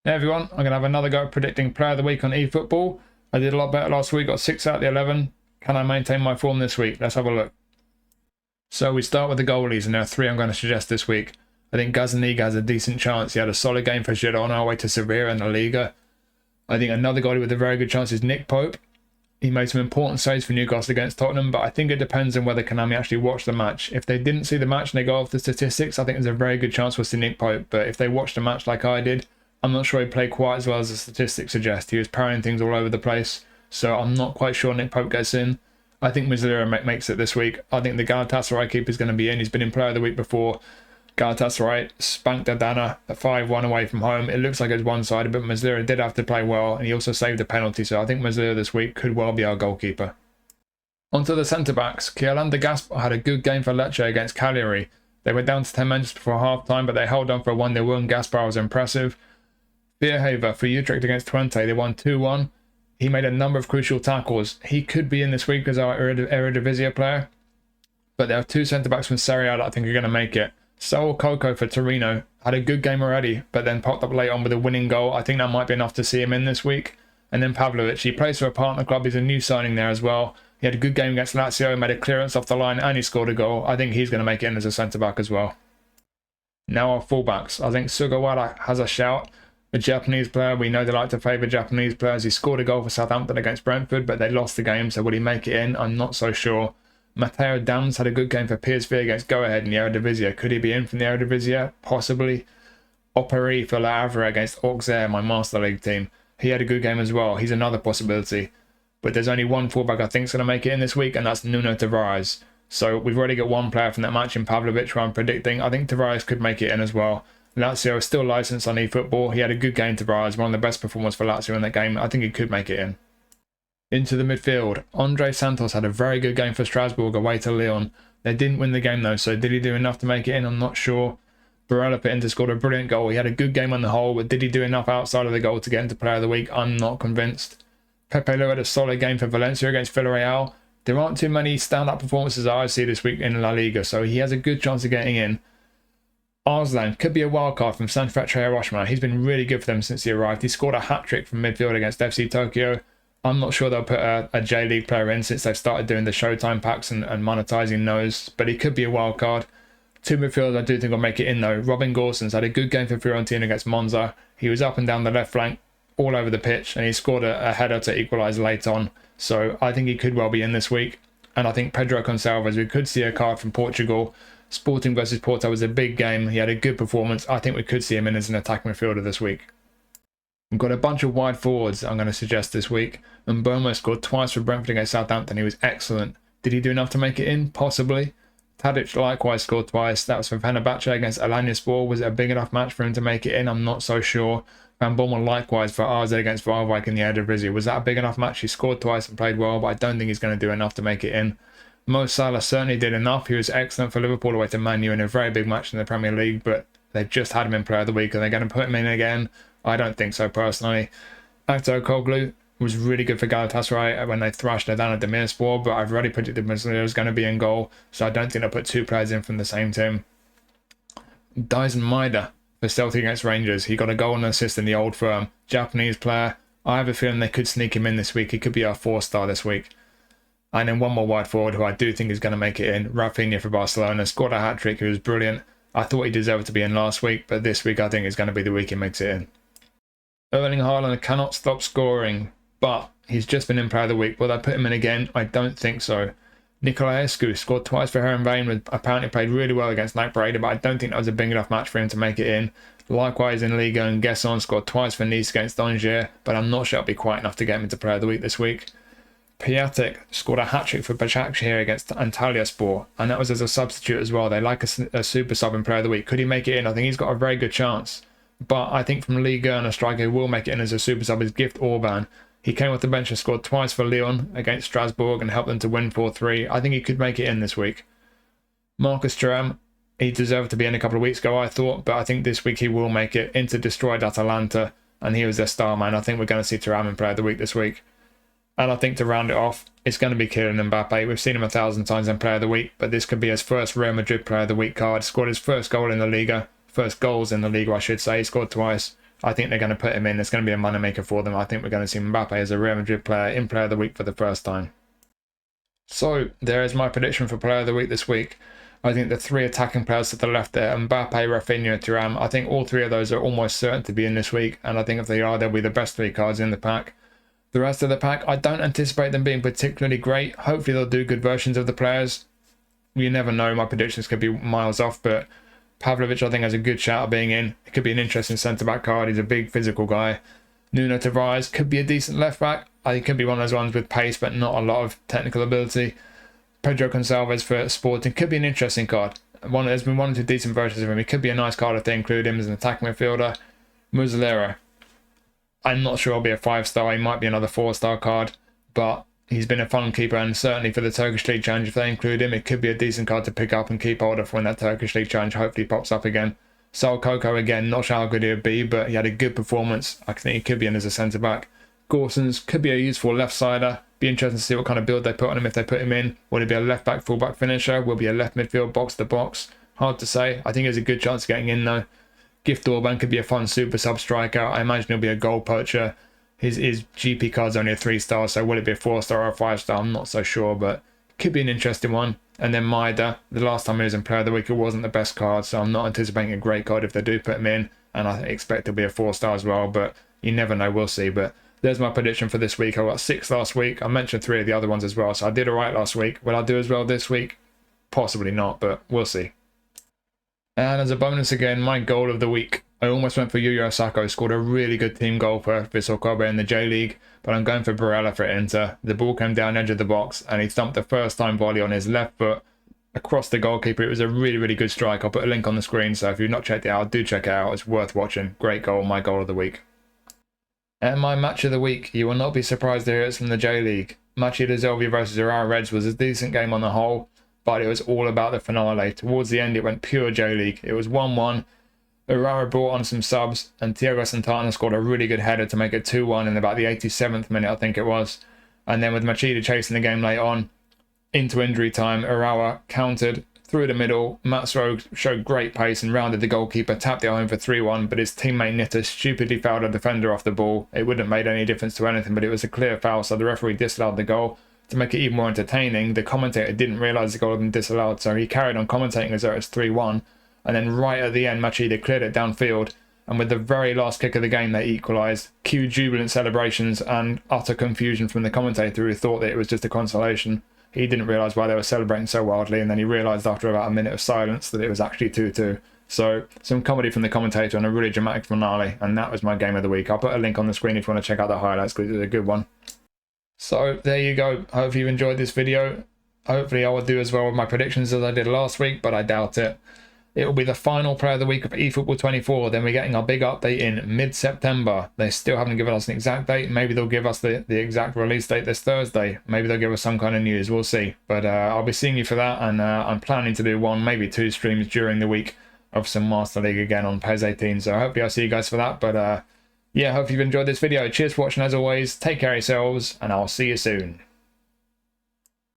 Hey everyone, I'm going to have another go at predicting player of the week on eFootball. I did a lot better last week, got 6 out of the 11. Can I maintain my form this week? Let's have a look. So we start with the goalies, and there are 3 I'm going to suggest this week. I think Gazaniga has a decent chance. He had a solid game for Girona on our way to Sevilla in the Liga. I think another goalie with a very good chance is Nick Pope. He made some important saves for Newcastle against Tottenham, but I think it depends on whether Konami actually watched the match. If they didn't see the match and they go off the statistics, I think there's a very good chance we'll see Nick Pope. But if they watched the match like I did, I'm not sure he played quite as well as the statistics suggest. He was parrying things all over the place, so I'm not quite sure Nick Pope gets in. I think Muslera makes it this week. I think the Galatasaray keeper is going to be in. He's been in player of the week before. Galatasaray spanked Adana at 5-1 away from home. It looks like it's one-sided, but Muslera did have to play well, and he also saved a penalty, so I think Muslera this week could well be our goalkeeper. Onto the centre-backs. Kielanda Gaspar had a good game for Lecce against Cagliari. They were down to 10 men just before half-time, but they held on for a 1-0 win. Gaspar was impressive. Vierhaver for Utrecht against Twente. They won 2-1. He made a number of crucial tackles. He could be in this week as our Eredivisie player, but there are 2 centre-backs from Serie A that I think are going to make it. Saul Coco for Torino had a good game already, but then popped up late on with a winning goal. I think that might be enough to see him in this week. And then Pavlovic, he plays for a partner club. He's a new signing there as well. He had a good game against Lazio, made a clearance off the line, and he scored a goal. I think he's going to make it in as a centre-back as well. Now our fullbacks. I think Sugawara has a shout. A Japanese player, we know they like to favour Japanese players. He scored a goal for Southampton against Brentford, but they lost the game, so will he make it in? I'm not so sure. Matteo Dams had a good game for PSV against Go Ahead in the Eredivisie. Could he be in from the Eredivisie? Possibly. Operi for La Havre against Auxerre, my Master League team. He had a good game as well. He's another possibility. But there's only one fullback I think is going to make it in this week, and that's Nuno Tavares. So we've already got one player from that match in Pavlovic who I'm predicting. I think Tavares could make it in as well. Lazio is still licensed on eFootball. He had a good game, Tavares, one of the best performers for Lazio in that game. I think he could make it in. Into the midfield. Andre Santos had a very good game for Strasbourg away to Lyon. They didn't win the game though, so did he do enough to make it in? I'm not sure. Barella for Inter scored a brilliant goal. He had a good game on the whole, but did he do enough outside of the goal to get into player of the week? I'm not convinced. Pepe Lu had a solid game for Valencia against Villarreal. There aren't too many stand-up performances I see this week in La Liga, so he has a good chance of getting in. Arslan could be a wildcard from Sanfrecce Hiroshima. He's been really good for them since he arrived. He scored a hat-trick from midfield against FC Tokyo. I'm not sure they'll put a J-League player in since they've started doing the Showtime packs and monetizing those, but he could be a wildcard. 2 midfielders I do think will make it in though. Robin Gosens had a good game for Fiorentina against Monza. He was up and down the left flank all over the pitch, and he scored a header to equalise late on. So I think he could well be in this week. And I think Pedro Gonçalves, we could see a card from Portugal. Sporting versus Porto was a big game. He had a good performance. I think we could see him in as an attacking midfielder this week. We've got a bunch of wide forwards I'm going to suggest this week. And Mbeumo scored twice for Brentford against Southampton. He was excellent. Did he do enough to make it in? Possibly. Tadic likewise scored twice. That was for Fenerbahce against Alanyaspor. Was it a big enough match for him to make it in? I'm not so sure. Van Bommel likewise for AZ against Waalwijk in the Eredivisie. Was that a big enough match? He scored twice and played well, but I don't think he's going to do enough to make it in. Mo Salah certainly did enough. He was excellent for Liverpool away to Man U in a very big match in the Premier League, but they've just had him in player of the week. Are they going to put him in again? I don't think so personally. Aktoglu was really good for Galatasaray when they thrashed Adana Demirspor, but I've already predicted Muslera is going to be in goal, so I don't think they'll put 2 players in from the same team. Dyson Maeda for Celtic against Rangers. He got a goal and an assist in the Old Firm. Japanese player. I have a feeling they could sneak him in this week. He could be our 4-star this week. And then one more wide forward who I do think is going to make it in. Rafinha for Barcelona. Scored a hat-trick. He was brilliant. I thought he deserved to be in last week, but this week I think is going to be the week he makes it in. Erling Haaland cannot stop scoring, but he's just been in player of the week. Will I put him in again? I don't think so. Nicolaescu scored twice for Heerenveen, apparently played really well against NAC Breda, but I don't think that was a big enough match for him to make it in. Likewise in Liga, and Gesson scored twice for Nice against Angers, but I'm not sure it'll be quite enough to get him into player of the week this week. Piatek scored a hat-trick for Başakşehir against Antalyaspor, and that was as a substitute as well. They like a super sub in player of the week. Could he make it in? I think he's got a very good chance. But I think from Liga and a striker who will make it in as a super sub is Gift Orban. He came off the bench and scored twice for Lyon against Strasbourg and helped them to win 4-3. I think he could make it in this week. Marcus Thuram, he deserved to be in a couple of weeks ago, I thought, but I think this week he will make it. Inter destroyed Atalanta, and he was their star man. I think we're going to see Thuram in player of the week this week. And I think to round it off, it's going to be Kylian Mbappe. We've seen him 1,000 times in player of the week, but this could be his first Real Madrid player of the week card. Scored his first goal in the Liga. First goals in the Liga, I should say. He scored twice. I think they're going to put him in. It's going to be a moneymaker for them. I think we're going to see Mbappe as a Real Madrid player in Player of the Week for the first time. So there is my prediction for Player of the Week this week. I think the 3 attacking players to the left there, Mbappe, Rafinha, Thuram, I think all 3 of those are almost certain to be in this week. And I think if they are, they'll be the best 3 cards in the pack. The rest of the pack, I don't anticipate them being particularly great. Hopefully they'll do good versions of the players. You never know, my predictions could be miles off, but Pavlovic I think has a good shout of being in. It could be an interesting centre-back card. He's a big physical guy. Nuno Tavares could be a decent left-back. I think he could be one of those ones with pace but not a lot of technical ability. Pedro Gonçalves for Sporting could be an interesting card. There's been 1 or 2 decent versions of him. It could be a nice card if they include him as an attacking midfielder. Muslera, I'm not sure he'll be a 5-star. He might be another 4-star card, but he's been a fun keeper, and certainly for the Turkish League Challenge, if they include him, it could be a decent card to pick up and keep hold of when that Turkish League Challenge hopefully pops up again. Sol Coco, again, not sure how good he would be, but he had a good performance. I think he could be in as a centre-back. Gorsons could be a useful left-sider. Be interesting to see what kind of build they put on him if they put him in. Will he be a left-back, full-back finisher? Will he be a left midfield, box-to-box? Hard to say. I think there's a good chance of getting in, though. Gift Orban could be a fun super sub-striker. I imagine he'll be a goal poacher. His GP card's only a 3-star, so will it be a 4-star or a 5-star? I'm not so sure, but could be an interesting one. And then Maida, the last time he was in Player of the Week, it wasn't the best card, so I'm not anticipating a great card if they do put him in. And I expect he'll be a 4-star as well, but you never know, we'll see. But there's my prediction for this week. I got 6 last week. I mentioned 3 of the other ones as well, so I did alright last week. Will I do as well this week? Possibly not, but we'll see. And as a bonus again, my goal of the week. I almost went for Yuya Osako, scored a really good team goal for Vissel Kobe in the J-League, but I'm going for Barella for Inter. The ball came down edge of the box and he thumped the first time volley on his left foot across the goalkeeper. It was a really, really good strike. I'll put a link on the screen, so if you've not checked it out, do check it out. It's worth watching. Great goal, my goal of the week. And my match of the week, you will not be surprised to hear it's from the J-League. Match of Zelvia versus Urawa Reds was a decent game on the whole, but it was all about the finale. Towards the end, it went pure J-League. It was 1-1. Urawa brought on some subs, and Thiago Santana scored a really good header to make it 2-1 in about the 87th minute, I think it was. And then with Machida chasing the game late on, into injury time, Urawa countered through the middle. Matsuro showed great pace and rounded the goalkeeper, tapped it home for 3-1, but his teammate Nitta stupidly fouled a defender off the ball. It wouldn't have made any difference to anything, but it was a clear foul, so the referee disallowed the goal. To make it even more entertaining, the commentator didn't realise the goal had been disallowed, so he carried on commentating as though it was 3-1. And then right at the end, Machida cleared it downfield. And with the very last kick of the game, they equalised. Cue jubilant celebrations and utter confusion from the commentator who thought that it was just a consolation. He didn't realise why they were celebrating so wildly. And then he realised after about a minute of silence that it was actually 2-2. So some comedy from the commentator and a really dramatic finale. And that was my game of the week. I'll put a link on the screen if you want to check out the highlights because it was a good one. So there you go. Hope you've enjoyed this video. Hopefully I will do as well with my predictions as I did last week, but I doubt it. It will be the final Player of the Week of eFootball 24. Then we're getting our big update in mid-September. They still haven't given us an exact date. Maybe they'll give us the exact release date this Thursday. Maybe they'll give us some kind of news. We'll see. But I'll be seeing you for that. And I'm planning to do 1, maybe 2 streams during the week of some Master League again on PES 18. So hopefully I'll see you guys for that. But yeah, hope you've enjoyed this video. Cheers for watching as always. Take care of yourselves. And I'll see you soon.